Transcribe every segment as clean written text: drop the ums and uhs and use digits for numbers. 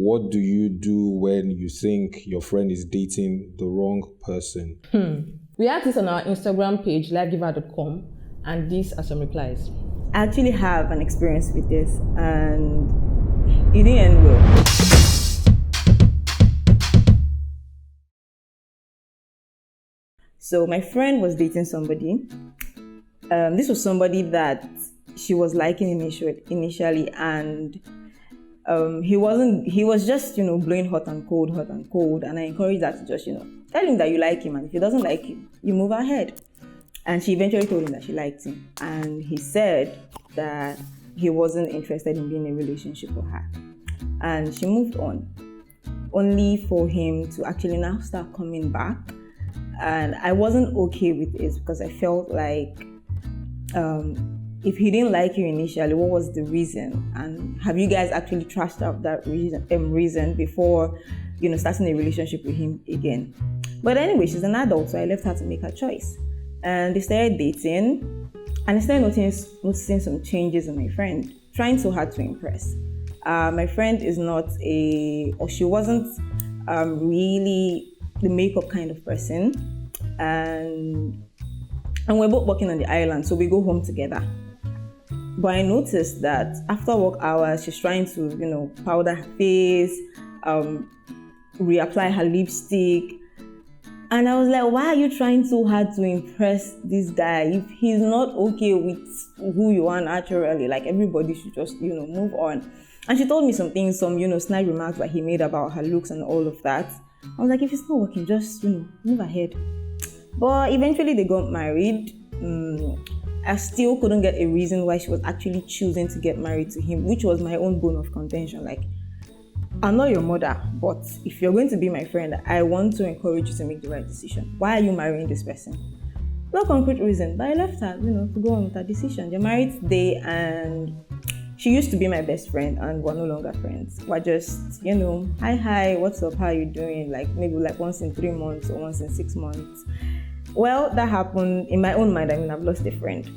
what do you do when you think your friend is dating the wrong person? We had this on our Instagram page, livegiver.com, and these are some replies. I actually have an experience with this, and it didn't end well. So my friend was dating somebody. This was somebody that she was liking initially, and he was just, blowing hot and cold, and I encouraged her to just, tell him that you like him, and if he doesn't like you, you move ahead. And she eventually told him that she liked him, and he said that he wasn't interested in being in a relationship with her, and she moved on, only for him to actually now start coming back. And I wasn't okay with it because I felt like if he didn't like you initially, what was the reason? And have you guys actually trashed out that reason before, starting a relationship with him again? But anyway, she's an adult, so I left her to make her choice. And they started dating, and I started noticing some changes in my friend, trying so hard to impress. My friend is not she wasn't really the makeup kind of person, and we're both working on the island, so we go home together. But I noticed that after work hours, she's trying to, powder her face, reapply her lipstick. And I was like, why are you trying so hard to impress this guy if he's not okay with who you are naturally? Like, everybody should just, move on. And she told me some things, some, snide remarks that he made about her looks and all of that. I was like, if it's not working, just, move ahead. But eventually they got married. I still couldn't get a reason why she was actually choosing to get married to him, which was my own bone of contention. Like, I'm not your mother, but if you're going to be my friend, I want to encourage you to make the right decision. Why are you marrying this person? No concrete reason, but I left her, to go on with her decision. They're married today, and she used to be my best friend, and we're no longer friends. We're just, hi, what's up, how are you doing? Like, maybe once in 3 months or once in 6 months. Well, that happened in my own mind. I've lost a friend.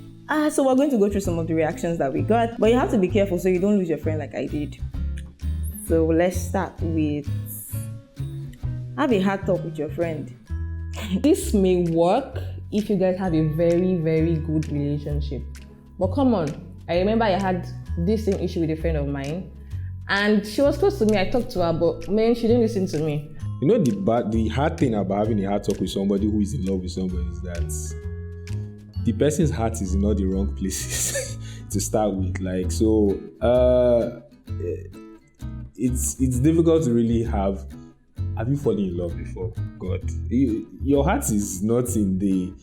So we're going to go through some of the reactions that we got, but you have to be careful so you don't lose your friend like I did. So let's start with, have a hard talk with your friend. This may work if you guys have a very, very good relationship. But come on, I remember I had this same issue with a friend of mine, and she was close to me. I talked to her, but man, she didn't listen to me. The hard thing about having a hard talk with somebody who is in love with somebody is that the person's heart is in all the wrong places to start with. Like, so it's difficult to really have you fallen in love before? God, your heart is not in the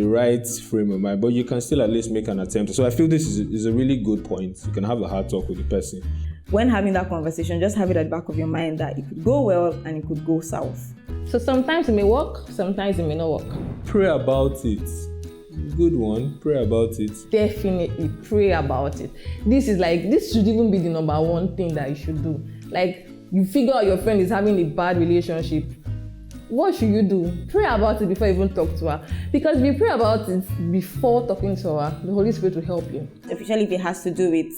right frame of mind, but you can still at least make an attempt. So I feel this is a really good point. You can have a hard talk with the person. When having that conversation, just have it at the back of your mind that it could go well and it could go south. So sometimes it may work, sometimes it may not work. Pray about it. Good one. Pray about it. Definitely pray about it. This should even be the number one thing that you should do. Like, you figure out your friend is having a bad relationship. What should you do? Pray about it before you even talk to her. Because if you pray about it before talking to her, the Holy Spirit will help you. Especially if it has to do with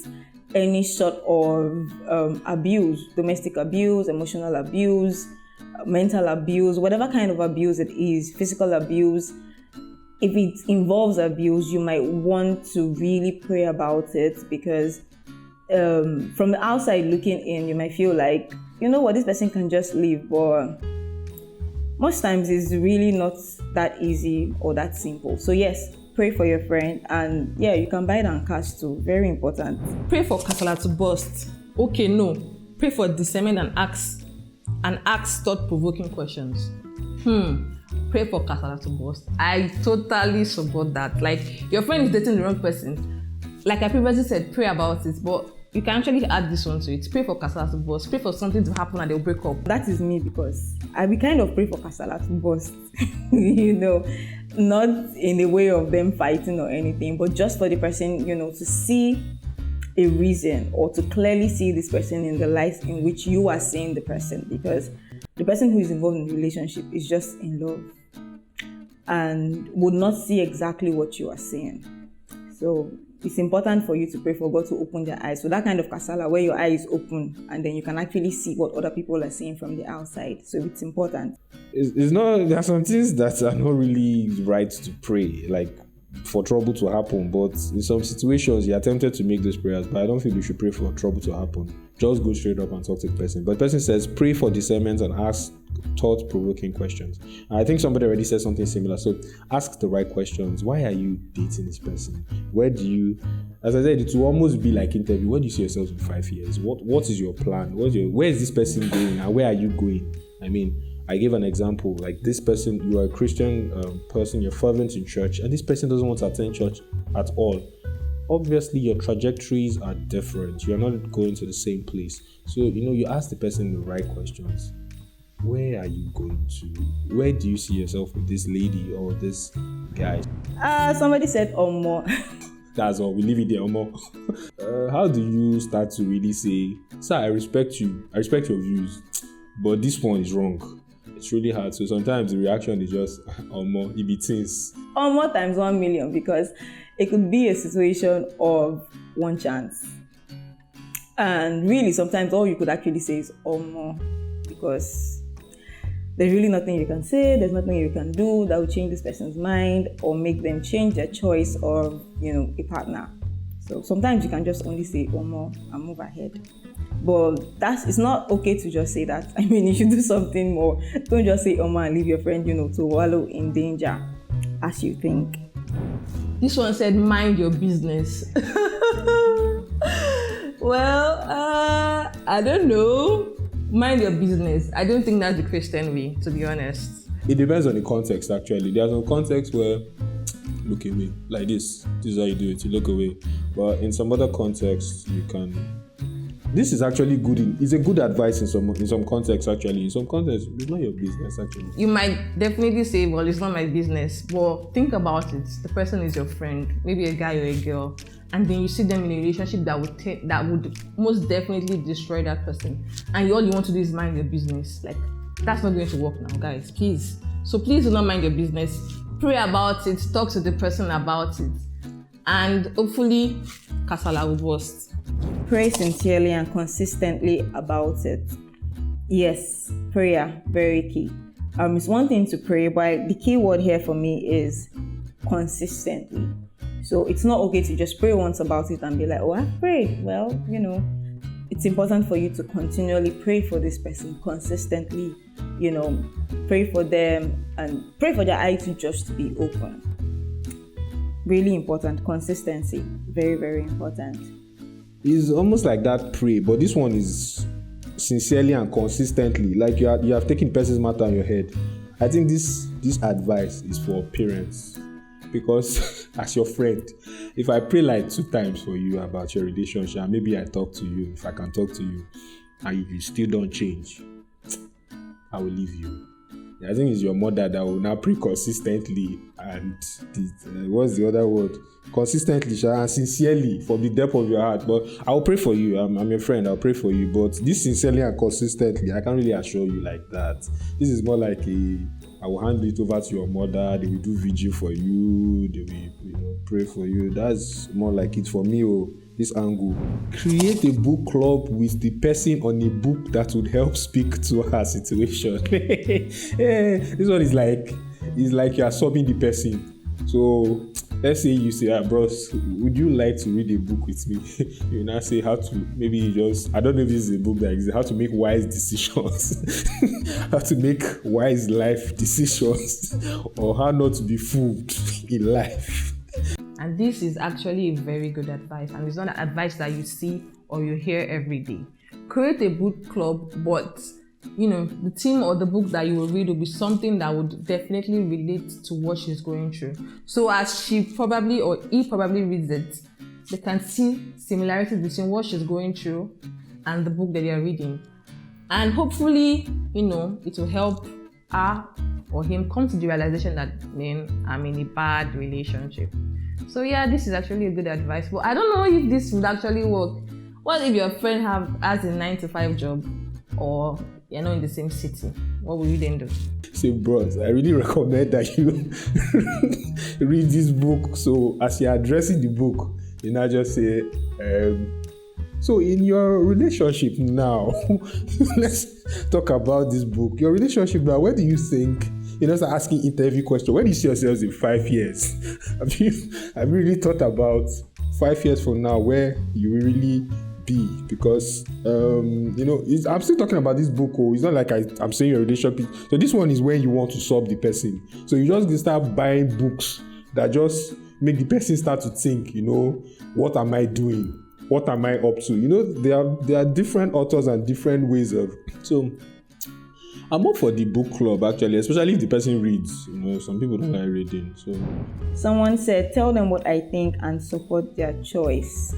any sort of abuse, domestic abuse, emotional abuse, mental abuse, whatever kind of abuse it is, physical abuse. If it involves abuse, you might want to really pray about it, because from the outside looking in, you might feel like, this person can just leave, but most times it's really not that easy or that simple. So yes, pray for your friend, and you can buy it and cash too. Very important. Pray for kasala to burst. Okay, no. Pray for discernment and ask thought-provoking questions. Pray for kasala to burst. I totally support that. Like, your friend is dating the wrong person. Like I previously said, pray about it, but you can actually add this one to it. Pray for kasala to burst. Pray for something to happen and they'll break up. That is me, because I be kind of pray for kasala to burst. Not in the way of them fighting or anything, but just for the person, to see a reason, or to clearly see this person in the light in which you are seeing the person, because the person who is involved in the relationship is just in love and would not see exactly what you are seeing. So it's important for you to pray for God to open their eyes. So that kind of kasala where your eye is open and then you can actually see what other people are seeing from the outside. So it's important. It's not, there are some things that are not really right to pray, like for trouble to happen, but in some situations you're tempted to make those prayers, but I don't think you should pray for trouble to happen. Just go straight up and talk to the person. But the person says pray for discernment and ask thought-provoking questions. And I think somebody already said something similar. So ask the right questions. Why are you dating this person? Where do you, as I said, it will almost be like interview. Where do you see yourselves in 5 years? What is your plan? Where is this person going and where are you going? I mean, I gave an example, like this person, you are a Christian person, you're fervent in church, and this person doesn't want to attend church at all. Obviously, your trajectories are different. You're not going to the same place. So, you ask the person the right questions. Where are you going to? Where do you see yourself with this lady or this guy? Somebody said, more. That's all. We leave it there, Omo. How do you start to really say, sir, I respect you. I respect your views, but this one is wrong. It's really hard. So sometimes the reaction is just, Omo, it be things. More times 1 million, because it could be a situation of one chance. And really, sometimes all you could actually say is more, because there's really nothing you can say, there's nothing you can do that will change this person's mind or make them change their choice of, a partner. So sometimes you can just only say more and move ahead. But it's not okay to just say that. I mean, you should do something more. Don't just say more and leave your friend, to wallow in danger as you think. This one said, mind your business. Well, I don't know. Mind your business. I don't think that's the Christian way, to be honest. It depends on the context, actually. There's some context where look away, like this. This is how you do it. You look away. But in some other contexts, you can. This is actually good. It's a good advice in some contexts, actually. In some contexts, it's not your business, actually. You might definitely say, well, it's not my business. But think about it. The person is your friend, maybe a guy or a girl. And then you see them in a relationship that would most definitely destroy that person. And all you want to do is mind your business. Like, that's not going to work now, guys. Please. So please do not mind your business. Pray about it. Talk to the person about it. And hopefully, kasala will burst. Pray sincerely and consistently about it. Yes, prayer, very key. It's one thing to pray, but the key word here for me is consistently. So it's not okay to just pray once about it and be like, oh, I've prayed. Well, it's important for you to continually pray for this person consistently, pray for them and pray for their eyes to just be open. Really important. Consistency. Very, very important. It's almost like that pray, but this one is sincerely and consistently. Like you have taken the person's matter on your head. I think this advice is for parents. Because as your friend, if I pray like 2 times for you about your relationship, and maybe I talk to you, if I can talk to you, and you still don't change, I will leave you. I think it's your mother that will now pray consistently and what's the other word? Consistently and sincerely from the depth of your heart. But I will pray for you. I'm your friend. I'll pray for you. But this sincerely and consistently, I can't really assure you like that. This is more like I will hand it over to your mother. They will do vigil for you. They will pray for you. That's more like it for me. This angle. Create a book club with the person on a book that would help speak to her situation. This one is like you are subbing the person. So let's say you say, bros, would you like to read a book with me? You now say how to, maybe just, I don't know if this is a book that exists, how to make wise decisions, how to make wise life decisions, or how not to be fooled in life. And this is actually a very good advice, and it's not advice that you see or you hear every day. Create a book club, but the theme or the book that you will read will be something that would definitely relate to what she's going through. So as she probably or he probably reads it, they can see similarities between what she's going through and the book that they are reading. And hopefully, it will help her or him come to the realization that, I'm in a bad relationship. So yeah, this is actually a good advice. But I don't know if this would actually work. What if your friend has a 9-to-5 job or you're not in the same city? What will you then do? Say, bros, I really recommend that you read this book. So as you're addressing the book, You now just say, so in your relationship now, let's talk about this book. Your relationship now, where do you think, start asking interview questions. Where do you see yourselves in 5 years? Have you really thought about 5 years from now where you will really be? Because, I'm still talking about this book. It's not like I'm saying your relationship. So this one is when you want to solve the person. So you just start buying books that just make the person start to think, what am I doing? What am I up to? There are different authors and different ways of. So I'm up for the book club, actually, especially if the person reads. Some people don't like reading. So someone said, tell them what I think and support their choice.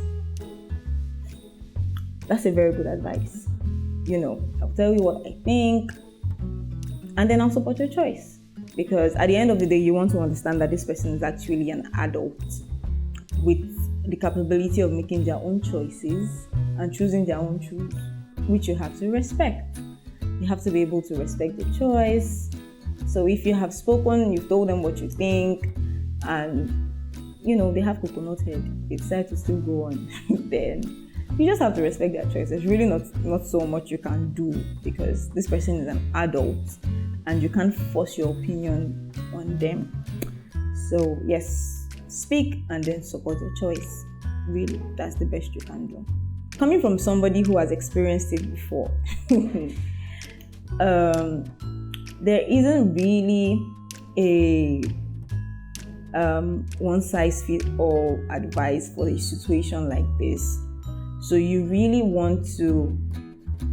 That's a very good advice. I'll tell you what I think and then I'll support your choice. Because at the end of the day, you want to understand that this person is actually an adult with the capability of making their own choices and choosing their own truth, which you have to respect. You have to be able to respect the choice. So if you have spoken, you've told them what you think, and they have coconut head, they decide to still go on, then you just have to respect their choice. There's really not so much you can do because this person is an adult and you can't force your opinion on them. So yes, speak and then support your choice. Really, that's the best you can do. Coming from somebody who has experienced it before, there isn't really a one-size-fits-all advice for a situation like this. So you really want to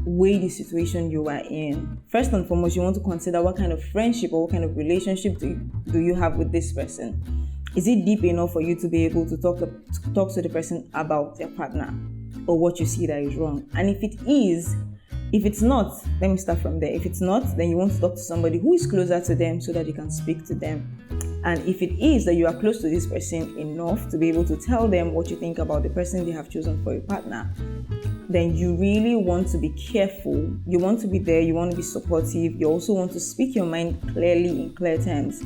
weigh the situation you are in. First and foremost, you want to consider what kind of friendship or what kind of relationship do you have with this person. Is it deep enough for you to be able to talk to the person about their partner or what you see that is wrong? And if it's not, let me start from there. If it's not, then you want to talk to somebody who is closer to them so that you can speak to them. And if it is that you are close to this person enough to be able to tell them what you think about the person they have chosen for a partner, then you really want to be careful. You want to be there, you want to be supportive, you also want to speak your mind clearly in clear terms.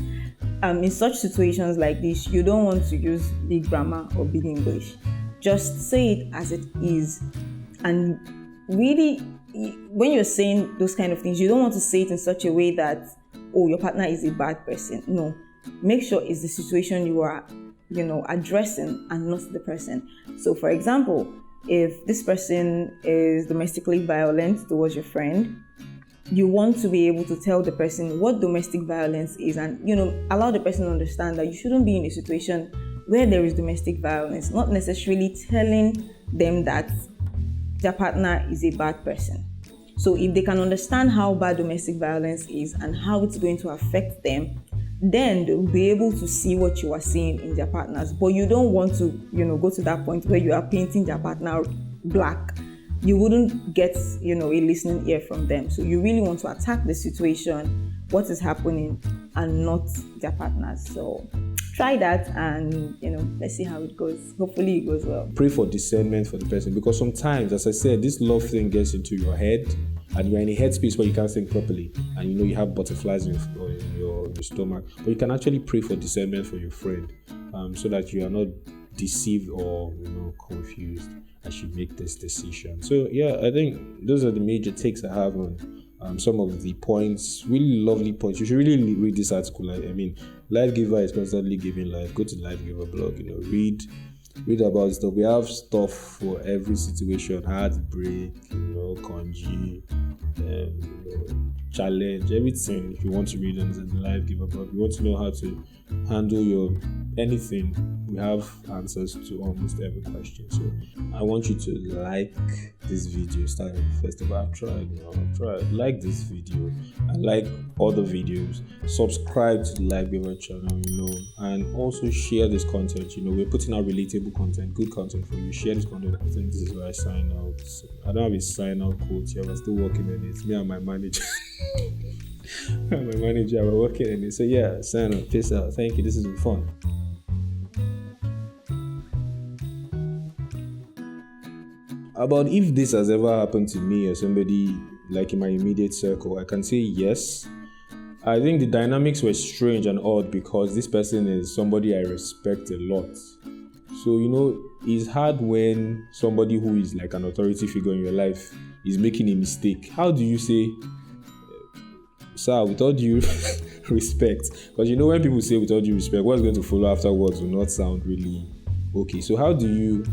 In such situations like this, you don't want to use big grammar or big English. Just say it as it is. And really, when you're saying those kind of things, you don't want to say it in such a way that, your partner is a bad person. No. Make sure it's the situation you are, addressing and not the person. So, for example, if this person is domestically violent towards your friend, you want to be able to tell the person what domestic violence is and, allow the person to understand that you shouldn't be in a situation where there is domestic violence, not necessarily telling them that their partner is a bad person. So if they can understand how bad domestic violence is and how it's going to affect them, then they'll be able to see what you are seeing in their partners. But you don't want to, go to that point where you are painting their partner black. You wouldn't get, a listening ear from them. So you really want to attack the situation, what is happening, and not their partners. So try that and, let's see how it goes. Hopefully it goes well. Pray for discernment for the person, because sometimes, as I said, this love thing gets into your head and you're in a headspace where you can't think properly and you have butterflies in your stomach. But you can actually pray for discernment for your friend so that you are not deceived or confused as you make this decision. So yeah, I think those are the major takes I have on some of the points, really lovely points. You should really read this article. Life Giver is constantly giving life. Go to Life Giver blog, read about stuff. We have stuff for every situation: heartbreak, congee, challenge, everything. If you want to read on the Life Giver blog, you want to know how to handle your anything, we have answers to almost every question. So I want you to like this video. Starting first of all, I've tried. Like this video and like other videos. Subscribe to the Life Giver channel, and also share this content. We're putting out relatable content, good content for you. Share this content. I think this is where I sign out. I don't have a sign out quote here. We're still working on it. It's me and my manager. We're working on it. So yeah, sign out. Peace out. Thank you. This has been fun. About if this has ever happened to me or somebody like in my immediate circle, I can say yes. I think the dynamics were strange and odd because this person is somebody I respect a lot. So, it's hard when somebody who is like an authority figure in your life is making a mistake. How do you say, sir, with all due respect? Because when people say with all due respect, what's going to follow afterwards will not sound really okay. So how do you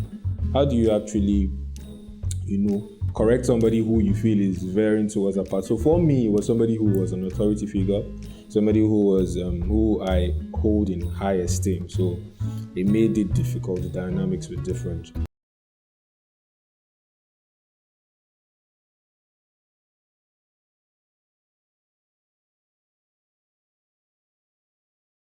actually, correct somebody who you feel is veering towards a path? So for me, it was somebody who was an authority figure, somebody who was who I hold in high esteem. So it made it difficult. The dynamics were different.